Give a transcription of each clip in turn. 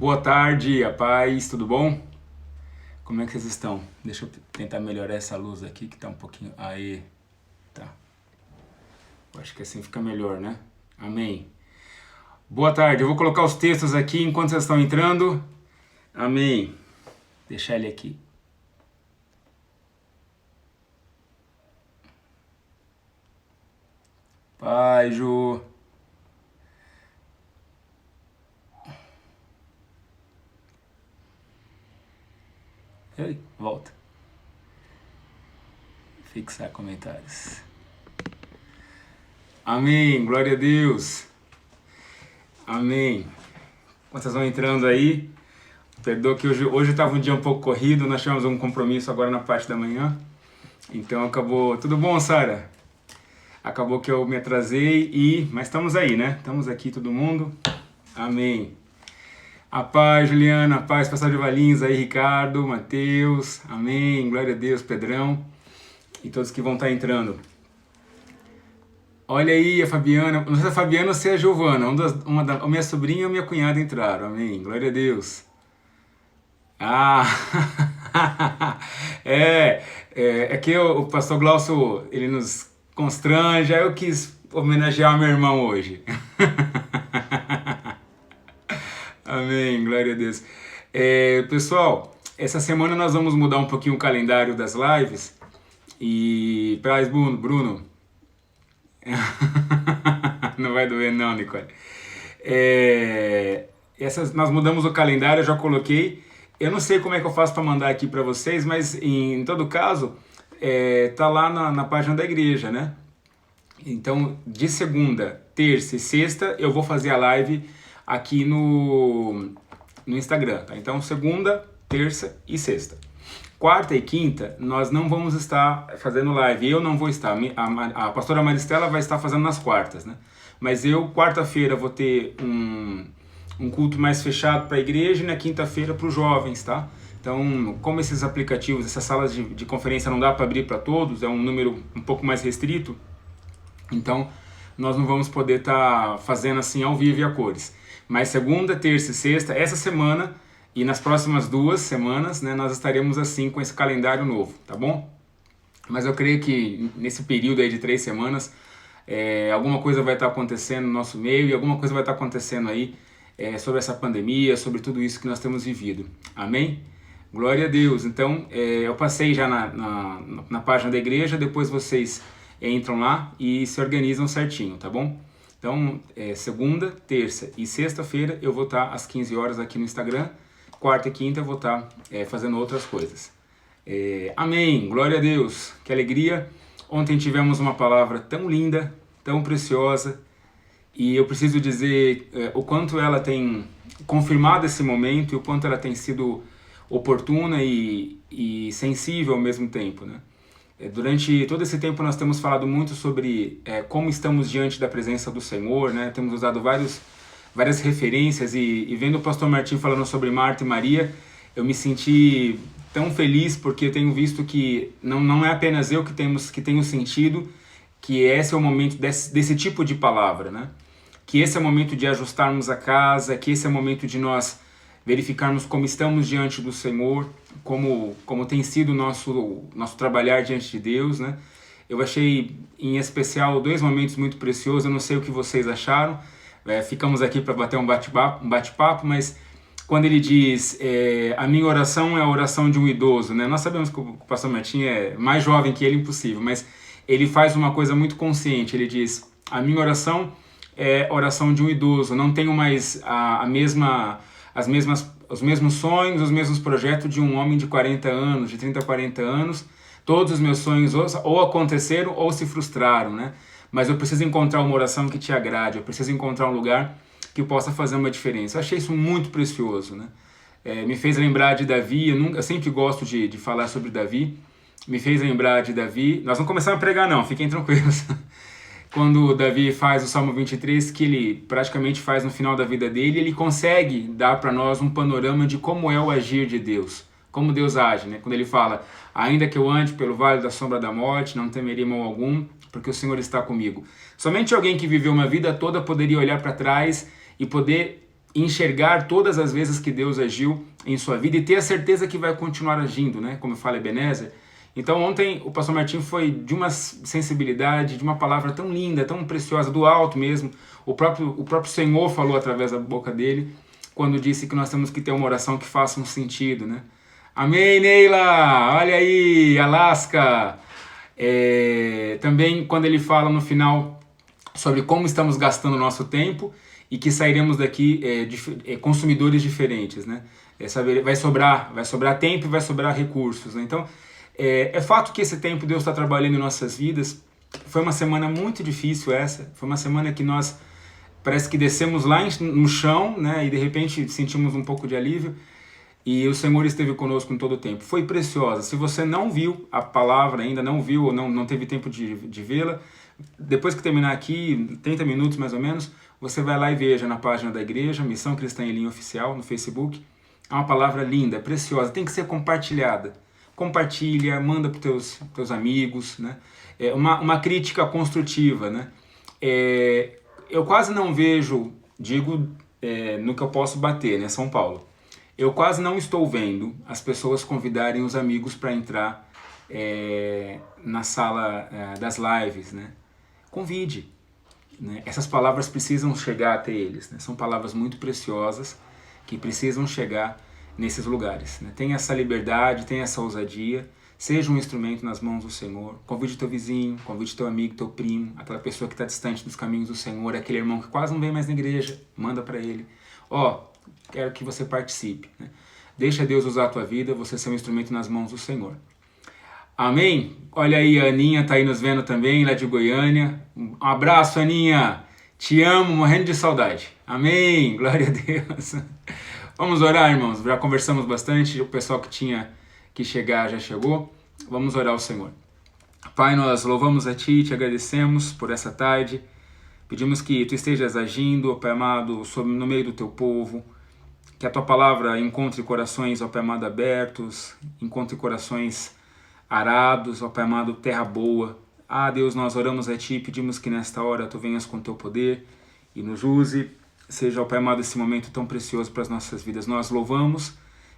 Boa tarde, a paz, tudo bom? Como é que vocês estão? Deixa eu tentar melhorar essa luz aqui que tá um pouquinho... Aí, tá. Eu acho que assim fica melhor, né? Amém. Boa tarde, eu vou colocar os textos aqui enquanto vocês estão entrando. Amém. Deixar ele aqui. Pai, Ju. Ei, volta. Fixar comentários. Amém, glória a Deus. Amém. Quando vocês vão entrando aí, perdoa que hoje estava um dia um pouco corrido, nós tivemos um compromisso agora na parte da manhã. Então acabou... Tudo bom, Sara? Acabou que eu me atrasei mas estamos aí, né? Estamos aqui todo mundo. Amém. A paz, Juliana, a paz, pastor de Valinhos aí, Ricardo, Matheus, amém, glória a Deus, Pedrão e todos que vão estar entrando. Olha aí a Fabiana, não sei se a Fabiana ou se é a Giovana, a minha sobrinha e a minha cunhada entraram, amém, glória a Deus. Ah, é que o pastor Glaucio, ele nos constrange, aí eu quis homenagear meu irmão hoje. Amém, glória a Deus. Pessoal, essa semana nós vamos mudar um pouquinho o calendário das lives. E... Praz, Bruno. Não vai doer não, Nicole. Nós mudamos o calendário, eu já coloquei. Eu não sei como é que eu faço para mandar aqui para vocês, mas em todo caso, tá lá na página da igreja, né? Então, de segunda, terça e sexta, eu vou fazer a live aqui no Instagram, tá? Então, segunda, terça e sexta. Quarta e quinta, nós não vamos estar fazendo live. Eu não vou estar. A pastora Maristela vai estar fazendo nas quartas, né? Mas eu, quarta-feira, vou ter um culto mais fechado para a igreja e na quinta-feira para os jovens, tá? Então, como esses aplicativos, essas salas de conferência não dá para abrir para todos, é um número um pouco mais restrito, então nós não vamos poder estar fazendo assim ao vivo e a cores. Mas segunda, terça e sexta, essa semana e nas próximas 2 semanas, né, nós estaremos assim com esse calendário novo, tá bom? Mas eu creio que nesse período aí de 3 semanas, alguma coisa vai estar acontecendo no nosso meio e alguma coisa vai estar acontecendo aí sobre essa pandemia, sobre tudo isso que nós temos vivido. Amém? Glória a Deus. Então, eu passei já na página da igreja, depois vocês entram lá e se organizam certinho, tá bom? Então, segunda, terça e sexta-feira eu vou estar às 15 horas aqui no Instagram. Quarta e quinta eu vou estar fazendo outras coisas. Amém, glória a Deus, que alegria. Ontem tivemos uma palavra tão linda, tão preciosa, e eu preciso dizer o quanto ela tem confirmado esse momento e o quanto ela tem sido oportuna e sensível ao mesmo tempo, né? Durante todo esse tempo nós temos falado muito sobre como estamos diante da presença do Senhor, né? Temos usado várias referências e vendo o pastor Martim falando sobre Marta e Maria, eu me senti tão feliz porque eu tenho visto que não é apenas eu que tenho sentido que esse é o momento desse tipo de palavra, né? Que esse é o momento de ajustarmos a casa, que esse é o momento de nós verificarmos como estamos diante do Senhor, como tem sido o nosso trabalhar diante de Deus, né? Eu achei, em especial, 2 momentos muito preciosos, eu não sei o que vocês acharam, ficamos aqui para bater um bate-papo, mas quando ele diz, a minha oração é a oração de um idoso, né? Nós sabemos que o pastor Martim é mais jovem que ele, impossível, mas ele faz uma coisa muito consciente, ele diz, a minha oração é a oração de um idoso, não tenho mais os mesmos sonhos, os mesmos projetos de um homem de 40 anos, de 30 a 40 anos. Todos os meus sonhos ou aconteceram ou se frustraram, né? Mas eu preciso encontrar uma oração que te agrade, eu preciso encontrar um lugar que possa fazer uma diferença. Eu achei isso muito precioso, né? Me fez lembrar de Davi, eu sempre gosto de falar sobre Davi, me fez lembrar de Davi. Nós não começamos a pregar não, fiquem tranquilos. Quando Davi faz o Salmo 23, que ele praticamente faz no final da vida dele, ele consegue dar para nós um panorama de como é o agir de Deus, como Deus age, né? Quando ele fala, ainda que eu ande pelo vale da sombra da morte, não temerei mal algum, porque o Senhor está comigo. Somente alguém que viveu uma vida toda poderia olhar para trás e poder enxergar todas as vezes que Deus agiu em sua vida e ter a certeza que vai continuar agindo, né? Como fala Ebenezer. Então ontem o pastor Martim foi de uma sensibilidade, de uma palavra tão linda, tão preciosa, do alto mesmo. O próprio Senhor falou através da boca dele, quando disse que nós temos que ter uma oração que faça um sentido, né? Amém, Neila! Olha aí, Alaska! Também quando ele fala no final sobre como estamos gastando o nosso tempo e que sairemos daqui consumidores diferentes, né? Vai sobrar tempo e vai sobrar recursos, né? Então, é fato que esse tempo Deus está trabalhando em nossas vidas. Foi uma semana muito difícil essa, foi uma semana que nós parece que descemos lá no chão, né? E de repente sentimos um pouco de alívio. E o Senhor esteve conosco em todo o tempo. Foi preciosa. Se você não viu a palavra ainda, não viu ou não teve tempo de vê-la, depois que terminar aqui, 30 minutos mais ou menos, você vai lá e veja na página da igreja, Missão Cristã em Linha Oficial, no Facebook. É uma palavra linda, preciosa, tem que ser compartilhada. Compartilha, manda para os teus amigos, né? Uma crítica construtiva, né? Eu quase não vejo, no que eu posso bater, né? São Paulo. Eu quase não estou vendo as pessoas convidarem os amigos para entrar na sala das lives, né? Convide, né? Essas palavras precisam chegar até eles, né? São palavras muito preciosas que precisam chegar nesses lugares, né? Tenha essa liberdade, tenha essa ousadia, seja um instrumento nas mãos do Senhor. Convide teu vizinho, convide teu amigo, teu primo, aquela pessoa que está distante dos caminhos do Senhor, aquele irmão que quase não vem mais na igreja, manda para ele. Quero que você participe, né? Deixa Deus usar a tua vida, você ser um instrumento nas mãos do Senhor. Amém? Olha aí, a Aninha está aí nos vendo também, lá de Goiânia. Um abraço, Aninha. Te amo, morrendo de saudade. Amém? Glória a Deus. Vamos orar, irmãos. Já conversamos bastante, o pessoal que tinha que chegar já chegou. Vamos orar ao Senhor. Pai, nós louvamos a Ti, te agradecemos por essa tarde. Pedimos que Tu estejas agindo, ó Pai amado, no meio do Teu povo. Que a Tua palavra encontre corações, ó Pai amado, abertos, encontre corações arados, ó Pai amado, terra boa. Deus, nós oramos a Ti e pedimos que nesta hora Tu venhas com Teu poder e nos use. Seja, ó Pai amado, esse momento tão precioso para as nossas vidas. Nós louvamos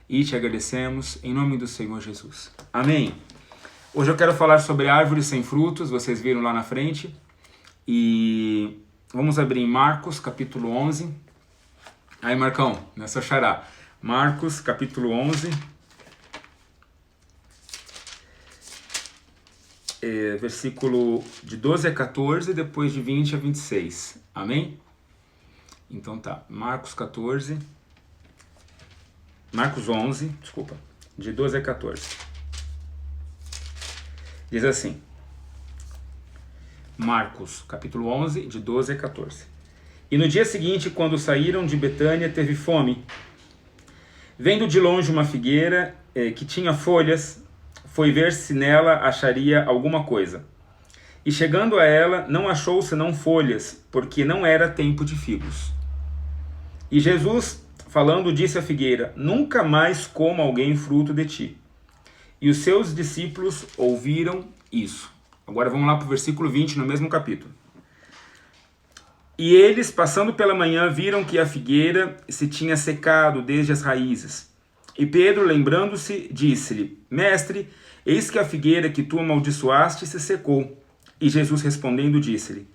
e Te agradecemos em nome do Senhor Jesus. Amém. Hoje eu quero falar sobre árvores sem frutos, vocês viram lá na frente. E vamos abrir em Marcos, capítulo 11. Aí, Marcão, nessa xará. Marcos, capítulo 11. Versículo de 12 a 14, depois de 20 a 26. Amém? Então tá, Marcos 11, de 12 a 14. Diz assim, Marcos, capítulo 11, de 12 a 14. E no dia seguinte, quando saíram de Betânia, teve fome. Vendo de longe uma figueira que tinha folhas, foi ver se nela acharia alguma coisa. E chegando a ela, não achou senão folhas, porque não era tempo de figos. E Jesus, falando, disse à figueira, nunca mais coma alguém fruto de ti. E os seus discípulos ouviram isso. Agora vamos lá para o versículo 20, no mesmo capítulo. E eles, passando pela manhã, viram que a figueira se tinha secado desde as raízes. E Pedro, lembrando-se, disse-lhe, Mestre, eis que a figueira que tu amaldiçoaste se secou. E Jesus respondendo disse-lhe,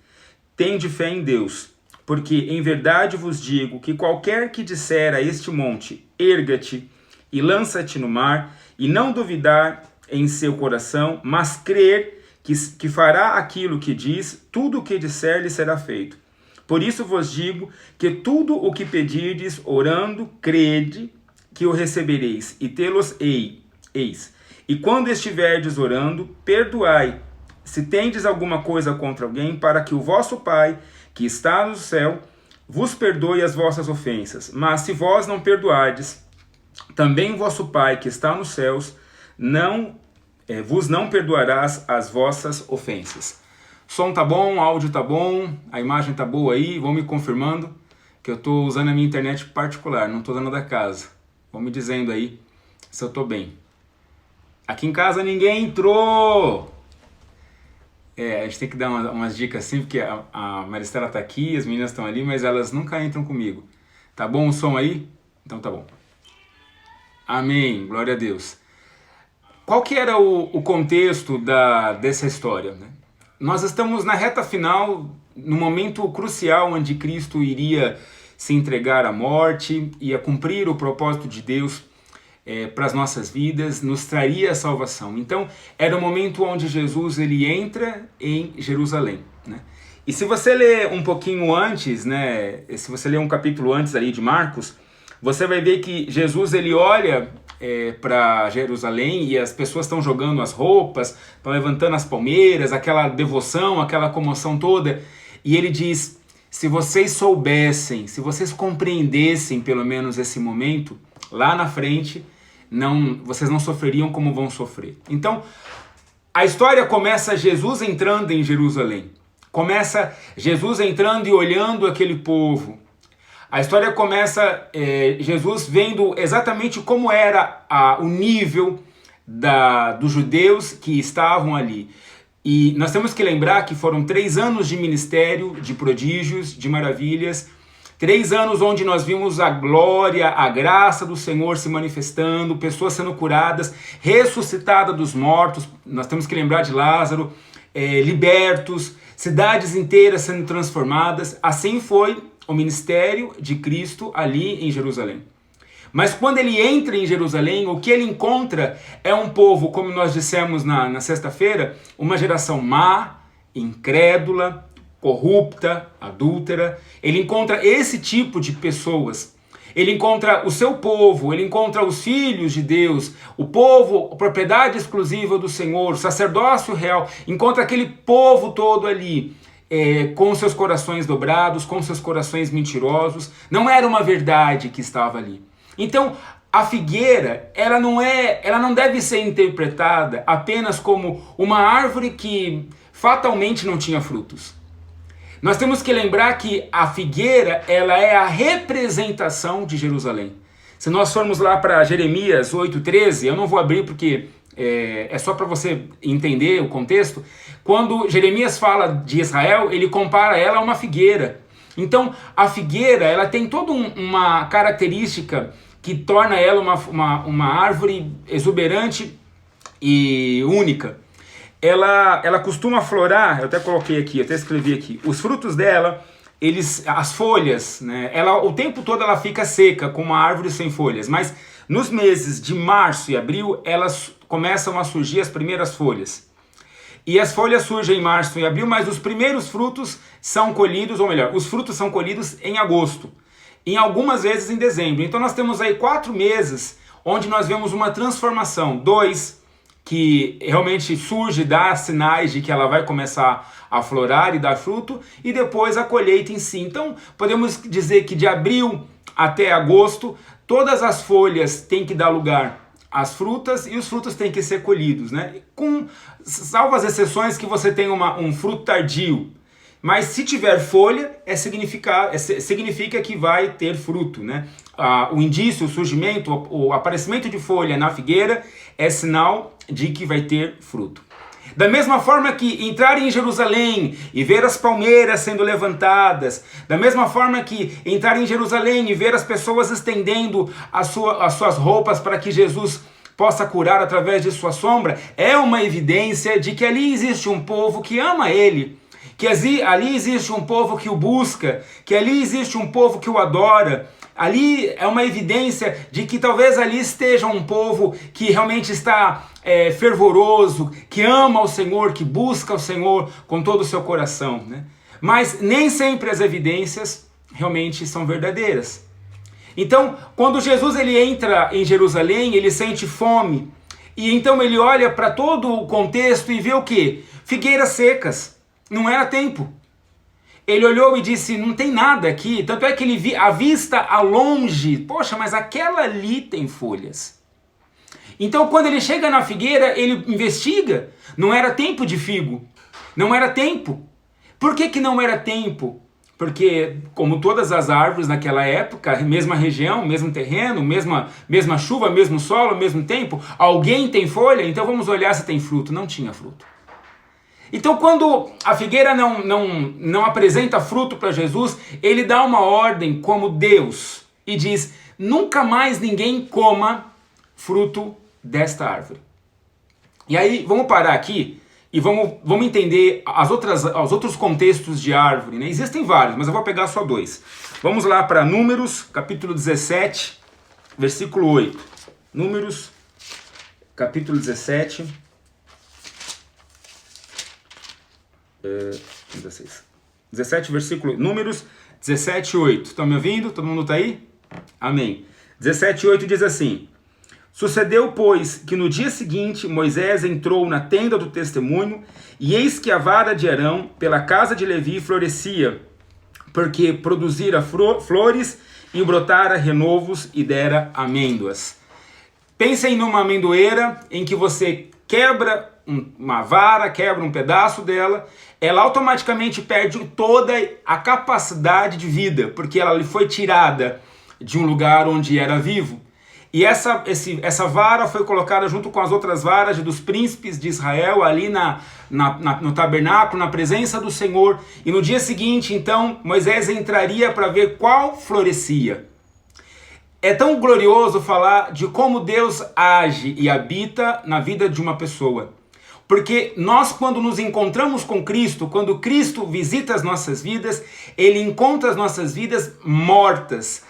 tende fé em Deus, porque em verdade vos digo que qualquer que disser a este monte, erga-te e lança-te no mar, e não duvidar em seu coração, mas crer que fará aquilo que diz, tudo o que disser lhe será feito. Por isso vos digo que tudo o que pedirdes orando, crede que o recebereis, e tê-los eis. E quando estiverdes orando, perdoai, se tendes alguma coisa contra alguém, para que o vosso Pai, que está no céu, vos perdoe as vossas ofensas. Mas se vós não perdoardes, também vosso Pai, que está nos céus, vos não perdoarás as vossas ofensas. Som tá bom, áudio tá bom, a imagem tá boa aí, vão me confirmando que eu tô usando a minha internet particular, não tô usando a da casa. Vão me dizendo aí se eu tô bem. Aqui em casa ninguém entrou! A gente tem que dar umas dicas assim, porque a Maristela tá aqui, as meninas estão ali, mas elas nunca entram comigo. Tá bom o som aí? Então tá bom. Amém, glória a Deus. Qual que era o contexto dessa história, né? Nós estamos na reta final, no momento crucial onde Cristo iria se entregar à morte, ia cumprir o propósito de Deus para as nossas vidas, nos traria a salvação. Então, era o momento onde Jesus ele entra em Jerusalém, né? E se você ler um pouquinho antes, né, se você ler um capítulo antes ali de Marcos, você vai ver que Jesus ele olha para Jerusalém e as pessoas estão jogando as roupas, estão levantando as palmeiras, aquela devoção, aquela comoção toda, e ele diz: se vocês soubessem, se vocês compreendessem pelo menos esse momento, lá na frente, vocês não sofreriam como vão sofrer. Então, a história começa Jesus entrando em Jerusalém. Começa Jesus entrando e olhando aquele povo. A história começa Jesus vendo exatamente como era o nível dos judeus que estavam ali. E nós temos que lembrar que foram 3 anos de ministério, de prodígios, de maravilhas. 3 anos onde nós vimos a glória, a graça do Senhor se manifestando, pessoas sendo curadas, ressuscitadas dos mortos. Nós temos que lembrar de Lázaro, libertos, cidades inteiras sendo transformadas. Assim foi o ministério de Cristo ali em Jerusalém. Mas quando ele entra em Jerusalém, o que ele encontra é um povo, como nós dissemos na sexta-feira, uma geração má, incrédula, corrupta, adúltera. Ele encontra esse tipo de pessoas. Ele encontra o seu povo, ele encontra os filhos de Deus, o povo, a propriedade exclusiva do Senhor, o sacerdócio real. Encontra aquele povo todo ali, com seus corações dobrados, com seus corações mentirosos. Não era uma verdade que estava ali. Então, a figueira, ela não deve ser interpretada apenas como uma árvore que fatalmente não tinha frutos. Nós temos que lembrar que a figueira, ela é a representação de Jerusalém. Se nós formos lá para Jeremias 8,13, eu não vou abrir porque é só para você entender o contexto. Quando Jeremias fala de Israel, ele compara ela a uma figueira. Então, a figueira, ela tem toda uma característica que torna ela uma árvore exuberante e única. Ela costuma florar, eu até coloquei aqui, eu até escrevi aqui, os frutos dela, as folhas, né, o tempo todo ela fica seca, como uma árvore sem folhas, mas nos meses de março e abril, elas começam a surgir as primeiras folhas. E as folhas surgem em março e abril, mas os primeiros frutos são colhidos, ou melhor, os frutos são colhidos em agosto, em algumas vezes em dezembro. Então nós temos aí 4 meses onde nós vemos uma transformação. 2 que realmente surge, dá sinais de que ela vai começar a florar e dar fruto, e depois a colheita em si. Então podemos dizer que de abril até agosto, todas as folhas têm que dar lugar às frutas e os frutos têm que ser colhidos, né? Com salvas exceções que você tem um fruto tardio. Mas se tiver folha, significa que vai ter fruto, né? O indício, o surgimento, o aparecimento de folha na figueira é sinal de que vai ter fruto. Da mesma forma que entrar em Jerusalém e ver as palmeiras sendo levantadas, da mesma forma que entrar em Jerusalém e ver as pessoas estendendo as suas roupas para que Jesus possa curar através de sua sombra, é uma evidência de que ali existe um povo que ama Ele, que ali existe um povo que o busca, que ali existe um povo que o adora. Ali é uma evidência de que talvez ali esteja um povo que realmente está fervoroso, que ama o Senhor, que busca o Senhor com todo o seu coração, né? Mas nem sempre as evidências realmente são verdadeiras. Então, quando Jesus ele entra em Jerusalém, ele sente fome, e então ele olha para todo o contexto e vê o quê? Figueiras secas, não era tempo. Ele olhou e disse, não tem nada aqui, tanto é que ele avista a longe, poxa, mas aquela ali tem folhas. Então quando ele chega na figueira, ele investiga, não era tempo de figo, não era tempo. Por que não era tempo? Porque, como todas as árvores naquela época, mesma região, mesmo terreno, mesma chuva, mesmo solo, mesmo tempo, alguém tem folha, então vamos olhar se tem fruto. Não tinha fruto. Então, quando a figueira não apresenta fruto para Jesus, ele dá uma ordem como Deus. e diz: nunca mais ninguém coma fruto desta árvore. E aí, vamos parar aqui e vamos entender os outros contextos de árvore, né? Existem vários, mas eu vou pegar só dois. Vamos lá para Números, capítulo 17, versículo 8. Números, capítulo 17, 17, versículo, Números 17, 8. Estão me ouvindo? Todo mundo está aí? Amém. 17, 8 diz assim: sucedeu, pois, que no dia seguinte Moisés entrou na tenda do testemunho, e eis que a vara de Arão pela casa de Levi florescia, porque produzira flores e brotara renovos e dera amêndoas. Pensem numa amendoeira em que você quebra uma vara, quebra um pedaço dela, ela automaticamente perde toda a capacidade de vida, porque ela lhe foi tirada de um lugar onde era vivo. E essa vara foi colocada junto com as outras varas dos príncipes de Israel ali no tabernáculo, na presença do Senhor. E no dia seguinte, então, Moisés entraria para ver qual florescia. É tão glorioso falar de como Deus age e habita na vida de uma pessoa. Porque nós, quando nos encontramos com Cristo, quando Cristo visita as nossas vidas, Ele encontra as nossas vidas mortas,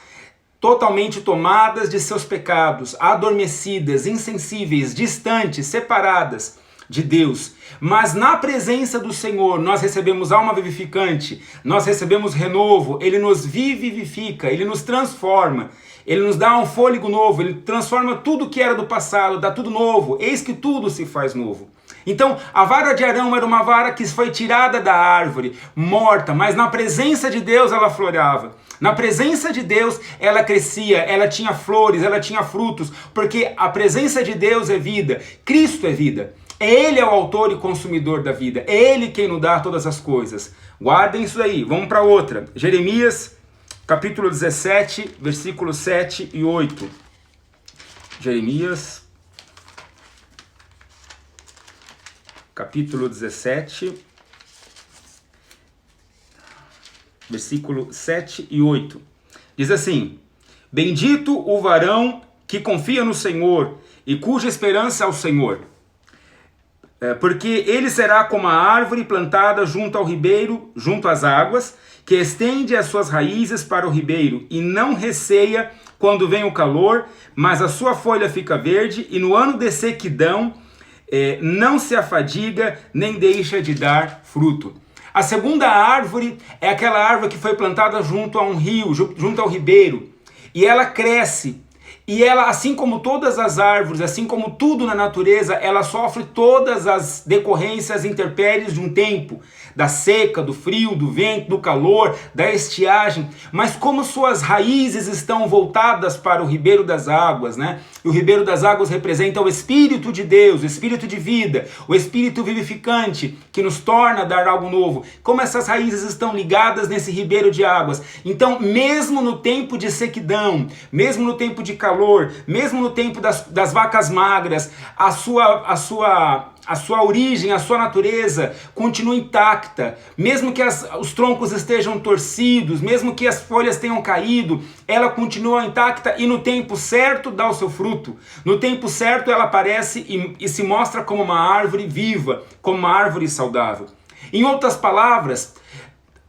totalmente tomadas de seus pecados, adormecidas, insensíveis, distantes, separadas de Deus. Mas na presença do Senhor nós recebemos alma vivificante, nós recebemos renovo, Ele nos vivifica, Ele nos transforma, Ele nos dá um fôlego novo, Ele transforma tudo que era do passado, dá tudo novo, eis que tudo se faz novo. Então, a vara de Arão era uma vara que foi tirada da árvore, morta, mas na presença de Deus ela floreava. Na presença de Deus ela crescia, ela tinha flores, ela tinha frutos, porque a presença de Deus é vida, Cristo é vida. Ele é o autor e consumidor da vida, é Ele quem nos dá todas as coisas. Guardem isso aí, vamos para outra. Jeremias, capítulo 17, versículos 7 e 8. Jeremias, capítulo 17, versículo 7 e 8. Diz assim: bendito o varão que confia no Senhor e cuja esperança é o Senhor. Porque ele será como a árvore plantada junto ao ribeiro, junto às águas, que estende as suas raízes para o ribeiro e não receia quando vem o calor, mas a sua folha fica verde e no ano de sequidão não se afadiga nem deixa de dar fruto. A segunda árvore é aquela árvore que foi plantada junto a um rio, junto ao ribeiro, e ela cresce. E ela, assim como todas as árvores, assim como tudo na natureza, ela sofre todas as decorrências intempéries de um tempo, da seca, do frio, do vento, do calor, da estiagem, mas como suas raízes estão voltadas para o ribeiro das águas, né? E o ribeiro das águas representa o Espírito de Deus, o Espírito de vida, o Espírito vivificante que nos torna a dar algo novo. Como essas raízes estão ligadas nesse ribeiro de águas. Então, mesmo no tempo de sequidão, mesmo no tempo de calor, mesmo no tempo das vacas magras, a sua origem, a sua natureza continua intacta, mesmo que os troncos estejam torcidos, mesmo que as folhas tenham caído, ela continua intacta e no tempo certo dá o seu fruto. No tempo certo ela aparece e se mostra como uma árvore viva, como uma árvore saudável. Em outras palavras,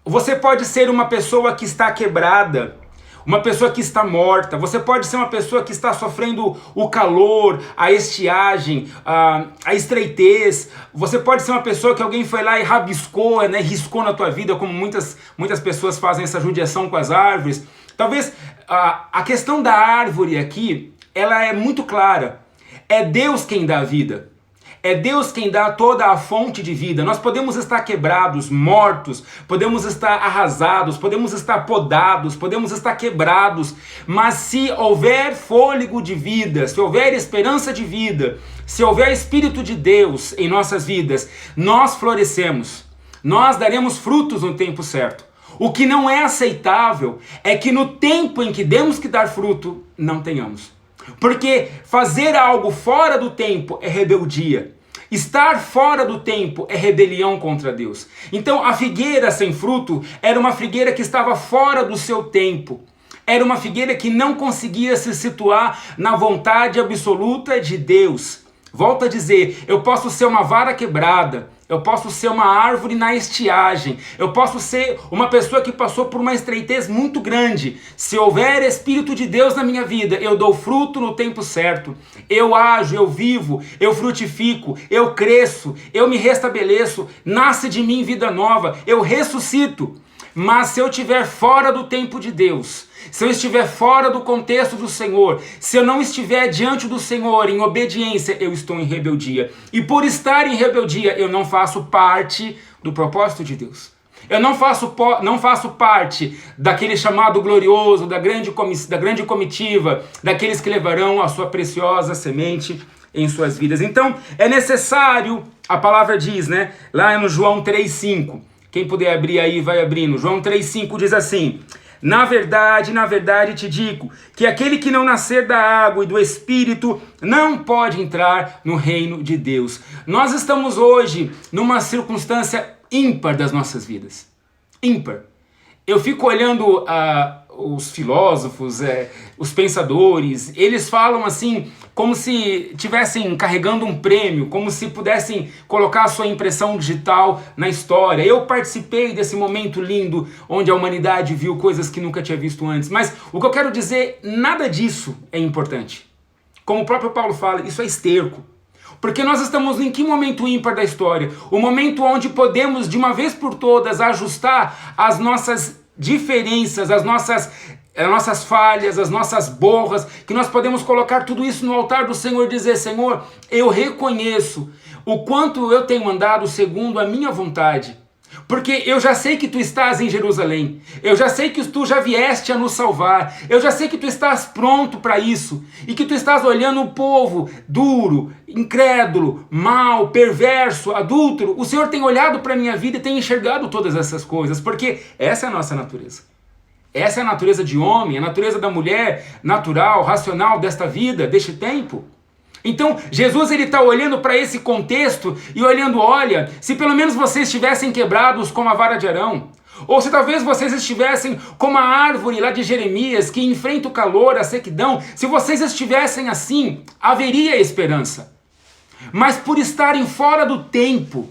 você pode ser uma pessoa que está quebrada, uma pessoa que está morta, você pode ser uma pessoa que está sofrendo o calor, a estiagem, a estreitez, você pode ser uma pessoa que alguém foi lá e rabiscou, né, riscou na tua vida, como muitas pessoas fazem essa judiação com as árvores. Talvez a questão da árvore aqui, ela é muito clara, é Deus quem dá a vida. É Deus quem dá toda a fonte de vida. Nós podemos estar quebrados, mortos, podemos estar arrasados, podemos estar podados, podemos estar quebrados, mas se houver fôlego de vida, se houver esperança de vida, se houver Espírito de Deus em nossas vidas, nós florescemos, nós daremos frutos no tempo certo. O que não é aceitável é que no tempo em que temos que dar fruto, não tenhamos. Porque fazer algo fora do tempo é rebeldia. Estar fora do tempo é rebelião contra Deus. Então a figueira sem fruto era uma figueira que estava fora do seu tempo. Era uma figueira que não conseguia se situar na vontade absoluta de Deus. Volto a dizer, eu posso ser uma vara quebrada, eu posso ser uma árvore na estiagem, eu posso ser uma pessoa que passou por uma estreitez muito grande. Se houver Espírito de Deus na minha vida, eu dou fruto no tempo certo. Eu ajo, eu vivo, eu frutifico, eu cresço, eu me restabeleço, nasce de mim vida nova, eu ressuscito. Mas se eu estiver fora do tempo de Deus, se eu estiver fora do contexto do Senhor, se eu não estiver diante do Senhor em obediência, eu estou em rebeldia. E por estar em rebeldia, eu não faço parte do propósito de Deus. Eu não faço parte daquele chamado glorioso, da grande comitiva, daqueles que levarão a sua preciosa semente em suas vidas. Então, é necessário, a palavra diz, né? Lá no João 3,5. Quem puder abrir aí, vai abrindo. João 3,5 diz assim: na verdade te digo, que aquele que não nascer da água e do Espírito não pode entrar no reino de Deus. Nós estamos hoje numa circunstância ímpar das nossas vidas. Ímpar. Eu fico olhando os filósofos, os pensadores, eles falam assim, como se estivessem carregando um prêmio, como se pudessem colocar a sua impressão digital na história. Eu participei desse momento lindo, onde a humanidade viu coisas que nunca tinha visto antes. Mas o que eu quero dizer, nada disso é importante. Como o próprio Paulo fala, isso é esterco. Porque nós estamos em que momento ímpar da história? O momento onde podemos, de uma vez por todas, ajustar as nossas diferenças, as nossas falhas, as nossas borras, que nós podemos colocar tudo isso no altar do Senhor e dizer: Senhor, eu reconheço o quanto eu tenho andado segundo a minha vontade. Porque eu já sei que tu estás em Jerusalém, eu já sei que tu já vieste a nos salvar, eu já sei que tu estás pronto para isso, e que tu estás olhando o povo duro, incrédulo, mau, perverso, adúltero. O Senhor tem olhado para a minha vida e tem enxergado todas essas coisas, porque essa é a nossa natureza. Essa é a natureza de homem, a natureza da mulher natural, racional desta vida, deste tempo. Então, Jesus ele está olhando para esse contexto e olhando, olha, se pelo menos vocês estivessem quebrados como a vara de Arão, ou se talvez vocês estivessem como a árvore lá de Jeremias, que enfrenta o calor, a sequidão, se vocês estivessem assim, haveria esperança. Mas por estarem fora do tempo,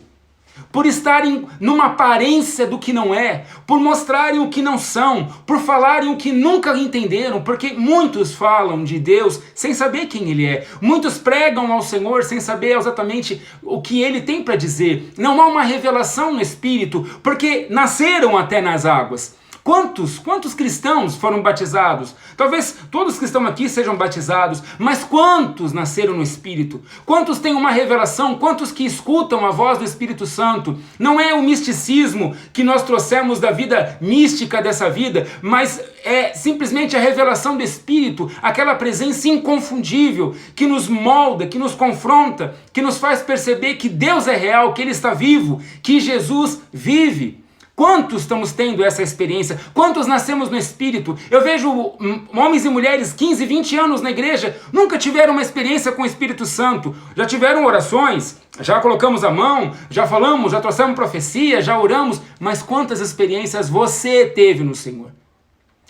por estarem numa aparência do que não é, por mostrarem o que não são, por falarem o que nunca entenderam, porque muitos falam de Deus sem saber quem Ele é, muitos pregam ao Senhor sem saber exatamente o que Ele tem para dizer. Não há uma revelação no Espírito, porque nasceram até nas águas. Quantos cristãos foram batizados? Talvez todos que estão aqui sejam batizados, mas quantos nasceram no Espírito? Quantos têm uma revelação? Quantos que escutam a voz do Espírito Santo? Não é o misticismo que nós trouxemos da vida mística dessa vida, mas é simplesmente a revelação do Espírito, aquela presença inconfundível que nos molda, que nos confronta, que nos faz perceber que Deus é real, que Ele está vivo, que Jesus vive. Quantos estamos tendo essa experiência? Quantos nascemos no Espírito? Eu vejo homens e mulheres 15, 20 anos na igreja, nunca tiveram uma experiência com o Espírito Santo. Já tiveram orações, já colocamos a mão, já falamos, já trouxemos profecia, já oramos, mas quantas experiências você teve no Senhor?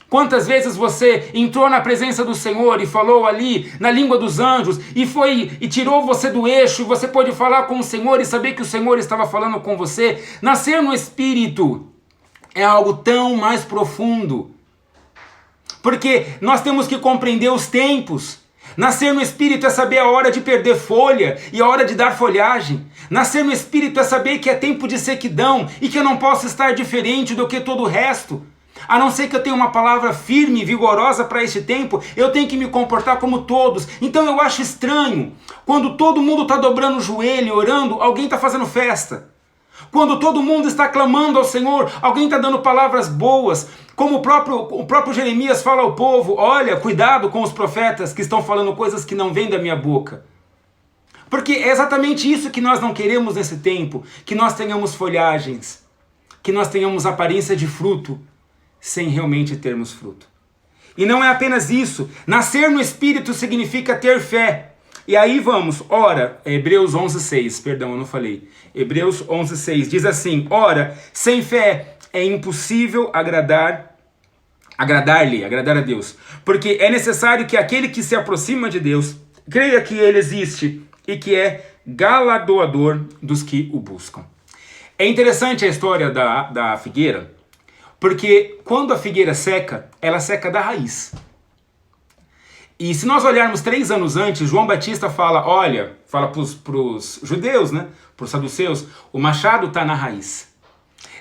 Quantas vezes você entrou na presença do Senhor e falou ali na língua dos anjos e tirou você do eixo, e você pôde falar com o Senhor e saber que o Senhor estava falando com você? Nascer no Espírito é algo tão mais profundo, porque nós temos que compreender os tempos. Nascer no Espírito é saber a hora de perder folha e a hora de dar folhagem. Nascer no Espírito é saber que é tempo de sequidão e que eu não posso estar diferente do que todo o resto. A não ser que eu tenha uma palavra firme e vigorosa para este tempo, eu tenho que me comportar como todos. Então eu acho estranho, quando todo mundo está dobrando o joelho, orando, alguém está fazendo festa. Quando todo mundo está clamando ao Senhor, alguém está dando palavras boas. Como o próprio Jeremias fala ao povo: olha, cuidado com os profetas que estão falando coisas que não vêm da minha boca. Porque é exatamente isso que nós não queremos nesse tempo, que nós tenhamos folhagens, que nós tenhamos aparência de fruto, sem realmente termos fruto. E não é apenas isso. Nascer no Espírito significa ter fé. E aí vamos, ora, Hebreus 11:6, perdão, eu não falei. Hebreus 11:6 diz assim: ora, sem fé é impossível agradar agradar-lhe, agradar a Deus. Porque é necessário que aquele que se aproxima de Deus creia que ele existe e que é galardoador dos que o buscam. É interessante a história da figueira, porque quando a figueira seca, ela seca da raiz. E se nós olharmos 3 anos antes, João Batista fala, olha, fala para os judeus, né, para os saduceus, o machado está na raiz.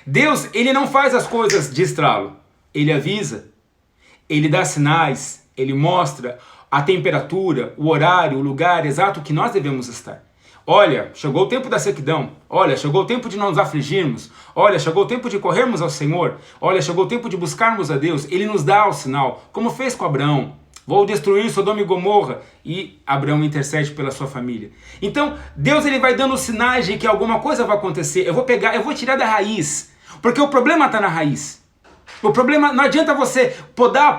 Deus, ele não faz as coisas de estralo, ele avisa, ele dá sinais, ele mostra a temperatura, o horário, o lugar exato que nós devemos estar. Olha, chegou o tempo da sequidão. Olha, chegou o tempo de não nos afligirmos. Olha, chegou o tempo de corrermos ao Senhor. Olha, chegou o tempo de buscarmos a Deus. Ele nos dá o sinal, como fez com Abraão. Vou destruir Sodoma e Gomorra. E Abraão intercede pela sua família. Então, Deus ele vai dando sinais de que alguma coisa vai acontecer. Eu vou tirar da raiz. Porque o problema está na raiz. O problema, não adianta você podar.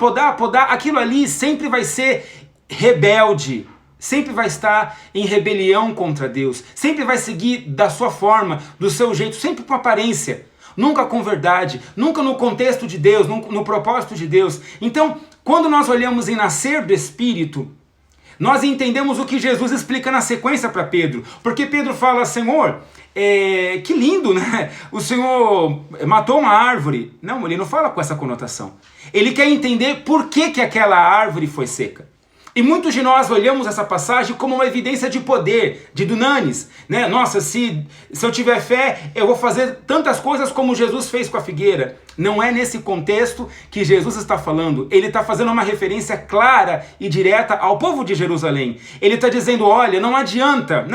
Aquilo ali sempre vai ser rebelde. Sempre vai estar em rebelião contra Deus, sempre vai seguir da sua forma, do seu jeito, sempre com aparência, nunca com verdade, nunca no contexto de Deus, no propósito de Deus. Então, quando nós olhamos em nascer do Espírito, nós entendemos o que Jesus explica na sequência para Pedro, porque Pedro fala, Senhor, que lindo, né? O Senhor matou uma árvore. Não, ele não fala com essa conotação. Ele quer entender por que aquela árvore foi seca. E muitos de nós olhamos essa passagem como uma evidência de poder, de dunamis, né? Nossa, se eu tiver fé, eu vou fazer tantas coisas como Jesus fez com a figueira. Não é nesse contexto que Jesus está falando. Ele está fazendo uma referência clara e direta ao povo de Jerusalém. Ele está dizendo, olha, não adianta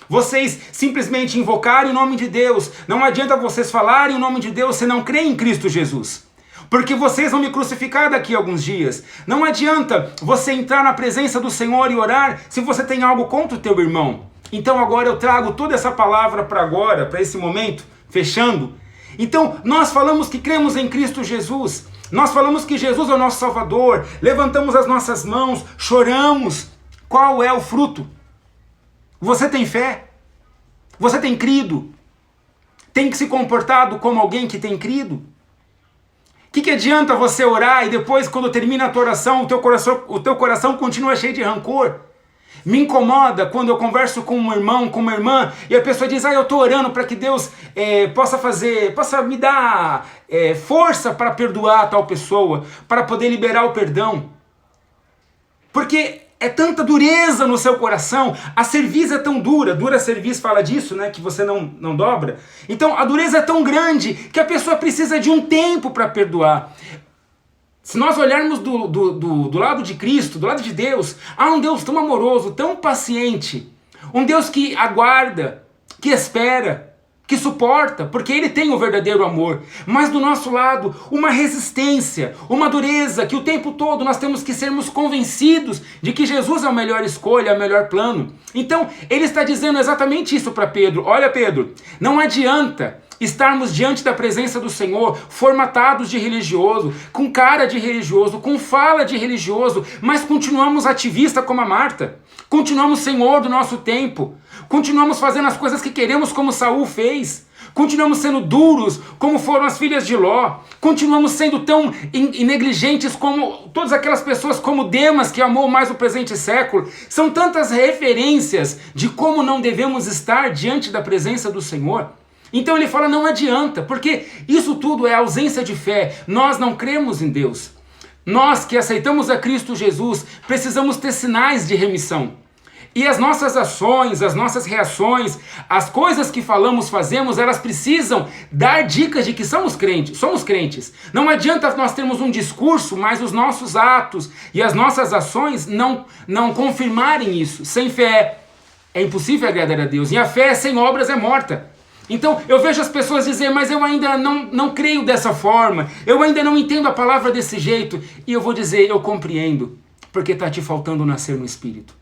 vocês simplesmente invocarem o nome de Deus, não adianta vocês falarem o nome de Deus se não creem em Cristo Jesus. Porque vocês vão me crucificar daqui a alguns dias. Não adianta você entrar na presença do Senhor e orar se você tem algo contra o teu irmão. Então agora eu trago toda essa palavra para esse momento, fechando. Então nós falamos que cremos em Cristo Jesus. Nós falamos que Jesus é o nosso Salvador. Levantamos as nossas mãos, choramos. Qual é o fruto? Você tem fé? Você tem crido? Tem se comportado como alguém que tem crido? O que adianta você orar e depois, quando termina a tua oração, o teu coração continua cheio de rancor? Me incomoda quando eu converso com um irmão, com uma irmã, e a pessoa diz, eu estou orando para que Deus possa me dar força para perdoar a tal pessoa, para poder liberar o perdão. Porque é tanta dureza no seu coração, a cerviz é tão dura cerviz fala disso, né, que você não dobra. Então a dureza é tão grande que a pessoa precisa de um tempo para perdoar. Se nós olharmos do lado de Cristo, do lado de Deus, há um Deus tão amoroso, tão paciente, um Deus que aguarda, que espera, que suporta, porque Ele tem o verdadeiro amor. Mas do nosso lado, uma resistência, uma dureza, que o tempo todo nós temos que sermos convencidos de que Jesus é a melhor escolha, o melhor plano. Então, Ele está dizendo exatamente isso para Pedro. Olha, Pedro, não adianta estarmos diante da presença do Senhor, formatados de religioso, com cara de religioso, com fala de religioso, mas continuamos ativistas como a Marta, continuamos senhor do nosso tempo, continuamos fazendo as coisas que queremos como Saul fez, continuamos sendo duros como foram as filhas de Ló, continuamos sendo tão negligentes como todas aquelas pessoas como Demas, que amou mais o presente século. São tantas referências de como não devemos estar diante da presença do Senhor. Então ele fala, não adianta, porque isso tudo é ausência de fé. Nós não cremos em Deus. Nós que aceitamos a Cristo Jesus, precisamos ter sinais de remissão. E as nossas ações, as nossas reações, as coisas que falamos, fazemos, elas precisam dar dicas de que somos crentes. Não adianta nós termos um discurso, mas os nossos atos e as nossas ações não confirmarem isso. Sem fé é impossível agradar a Deus. E a fé sem obras é morta. Então eu vejo as pessoas dizer, mas eu ainda não creio dessa forma, eu ainda não entendo a palavra desse jeito. E eu vou dizer, eu compreendo, porque está te faltando nascer no Espírito.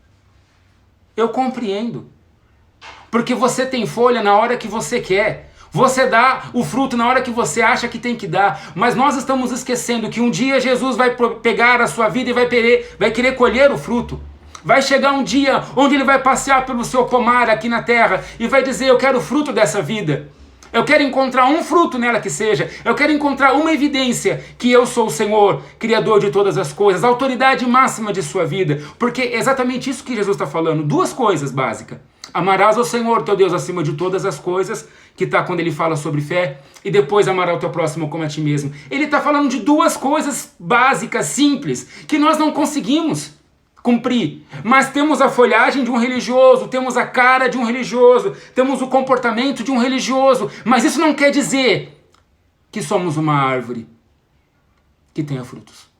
Eu compreendo. Porque você tem folha na hora que você quer. Você dá o fruto na hora que você acha que tem que dar. Mas nós estamos esquecendo que um dia Jesus vai pegar a sua vida e vai querer colher o fruto. Vai chegar um dia onde Ele vai passear pelo seu pomar aqui na terra e vai dizer, eu quero o fruto dessa vida. Eu quero encontrar um fruto nela que seja. Eu quero encontrar uma evidência que eu sou o Senhor, Criador de todas as coisas, a autoridade máxima de sua vida. Porque é exatamente isso que Jesus está falando. Duas coisas básicas. Amarás ao Senhor, teu Deus, acima de todas as coisas, que está quando ele fala sobre fé, e depois amarás o teu próximo como a ti mesmo. Ele está falando de duas coisas básicas, simples, que nós não conseguimos cumprir. Mas temos a folhagem de um religioso, temos a cara de um religioso, temos o comportamento de um religioso, mas isso não quer dizer que somos uma árvore que tenha frutos.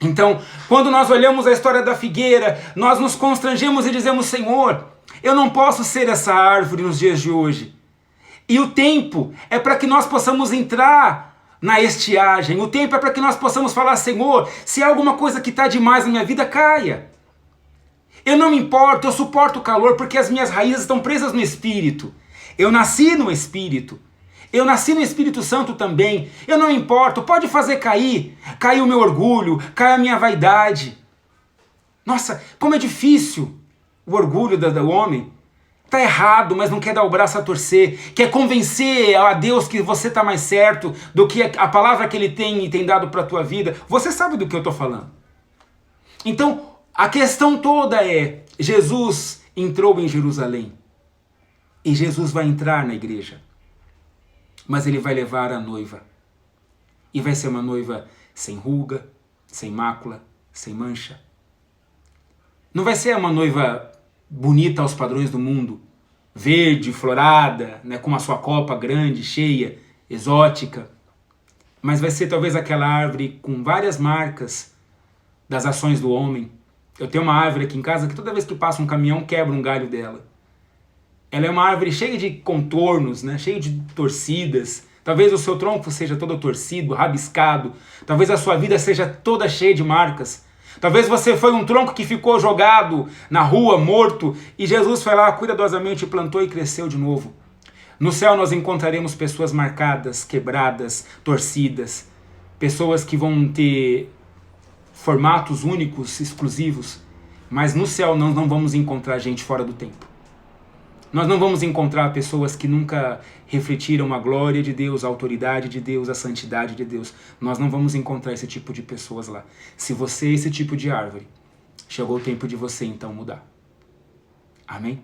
Então, quando nós olhamos a história da figueira, nós nos constrangemos e dizemos, Senhor, eu não posso ser essa árvore nos dias de hoje. E o tempo é para que nós possamos entrar na estiagem. O tempo é para que nós possamos falar, Senhor, se há alguma coisa que está demais na minha vida, caia. Eu não me importo, eu suporto o calor porque as minhas raízes estão presas no Espírito. Eu nasci no Espírito. Eu nasci no Espírito Santo também. Eu não me importo, pode fazer cair. Cair o meu orgulho, cair a minha vaidade. Nossa, como é difícil o orgulho do homem. Está errado, mas não quer dar o braço a torcer. Quer convencer a Deus que você está mais certo do que a palavra que Ele tem dado para a tua vida. Você sabe do que eu estou falando. Então, a questão toda é, Jesus entrou em Jerusalém. E Jesus vai entrar na igreja. Mas Ele vai levar a noiva. E vai ser uma noiva sem ruga, sem mácula, sem mancha. Não vai ser uma noiva bonita aos padrões do mundo, verde, florada, né, com a sua copa grande, cheia, exótica. Mas vai ser talvez aquela árvore com várias marcas das ações do homem. Eu tenho uma árvore aqui em casa que toda vez que passa um caminhão quebra um galho dela. Ela é uma árvore cheia de contornos, né, cheia de torcidas. Talvez o seu tronco seja todo torcido, rabiscado. Talvez a sua vida seja toda cheia de marcas. Talvez você foi um tronco que ficou jogado na rua, morto, e Jesus foi lá cuidadosamente, plantou e cresceu de novo. No céu nós encontraremos pessoas marcadas, quebradas, torcidas, pessoas que vão ter formatos únicos, exclusivos, mas no céu nós não vamos encontrar gente fora do tempo. Nós não vamos encontrar pessoas que nunca refletiram a glória de Deus, a autoridade de Deus, a santidade de Deus. Nós não vamos encontrar esse tipo de pessoas lá. Se você é esse tipo de árvore, chegou o tempo de você então mudar. Amém?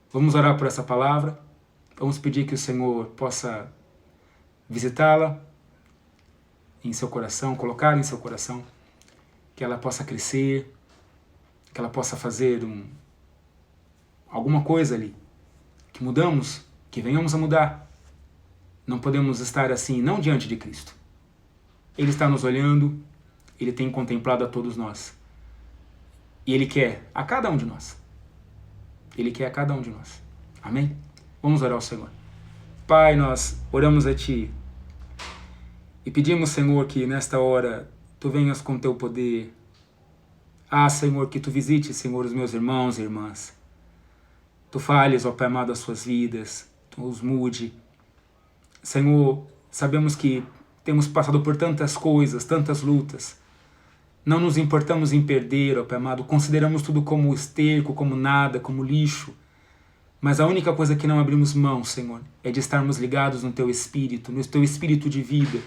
Vamos orar por essa palavra. Vamos pedir que o Senhor possa visitá-la em seu coração, colocá-la em seu coração, que ela possa crescer, que ela possa fazer alguma coisa ali, que mudamos, que venhamos a mudar. Não podemos estar assim, não diante de Cristo. Ele está nos olhando, Ele tem contemplado a todos nós. E Ele quer a cada um de nós. Ele quer a cada um de nós. Amém? Vamos orar ao Senhor. Pai, nós oramos a Ti e pedimos, Senhor, que nesta hora Tu venhas com Teu poder. Ah, Senhor, que Tu visites, Senhor, os meus irmãos e irmãs. Tu fales, ó Pai amado, as suas vidas, Tu os mude. Senhor, sabemos que temos passado por tantas coisas, tantas lutas. Não nos importamos em perder, ó Pai amado, consideramos tudo como esterco, como nada, como lixo. Mas a única coisa que não abrimos mão, Senhor, é de estarmos ligados no Teu Espírito, no Teu Espírito de vida,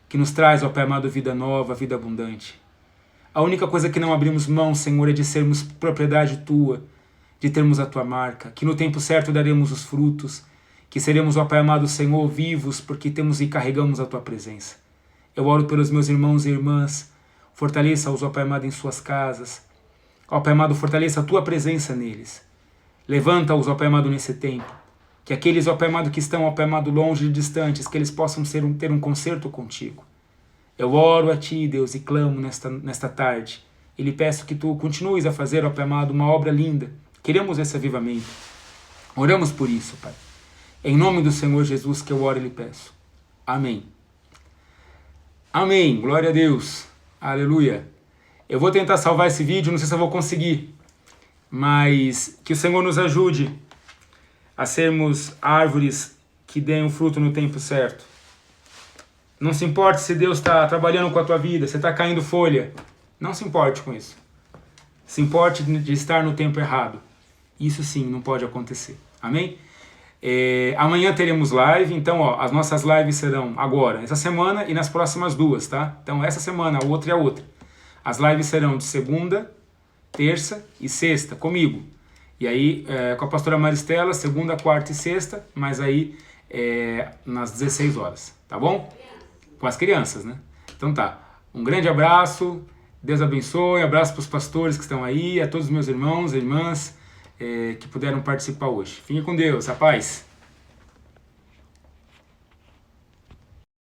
que nos traz, ó Pai amado, vida nova, vida abundante. A única coisa que não abrimos mão, Senhor, é de sermos propriedade Tua, de termos a Tua marca, que no tempo certo daremos os frutos, que seremos, ó Pai amado, Senhor, vivos, porque temos e carregamos a Tua presença. Eu oro pelos meus irmãos e irmãs, fortaleça-os, ó Pai amado, em suas casas. Ó Pai amado, fortaleça a Tua presença neles. Levanta-os, ó Pai amado, nesse tempo. Que aqueles, ó Pai amado, que estão, ó Pai amado, longe e distantes, que eles possam ter um concerto contigo. Eu oro a Ti, Deus, e clamo nesta tarde. E lhe peço que Tu continues a fazer, ó Pai amado, uma obra linda. Queremos esse avivamento. Oramos por isso, Pai. Em nome do Senhor Jesus que eu oro e lhe peço. Amém. Amém. Glória a Deus. Aleluia. Eu vou tentar salvar esse vídeo, não sei se eu vou conseguir. Mas que o Senhor nos ajude a sermos árvores que deem o fruto no tempo certo. Não se importe se Deus está trabalhando com a tua vida, você está caindo folha. Não se importe com isso. Se importe de estar no tempo errado. Isso sim não pode acontecer. Amém? Amanhã teremos live, então ó, as nossas lives serão agora, essa semana e nas próximas 2, tá? Então essa semana, a outra e a outra. As lives serão de segunda, terça e sexta, comigo. E aí com a pastora Maristela, segunda, quarta e sexta, mas aí nas 16 horas, tá bom? Com as crianças, né? Então tá, um grande abraço, Deus abençoe, abraço para os pastores que estão aí, a todos os meus irmãos e irmãs que puderam participar hoje. Fique com Deus, a paz.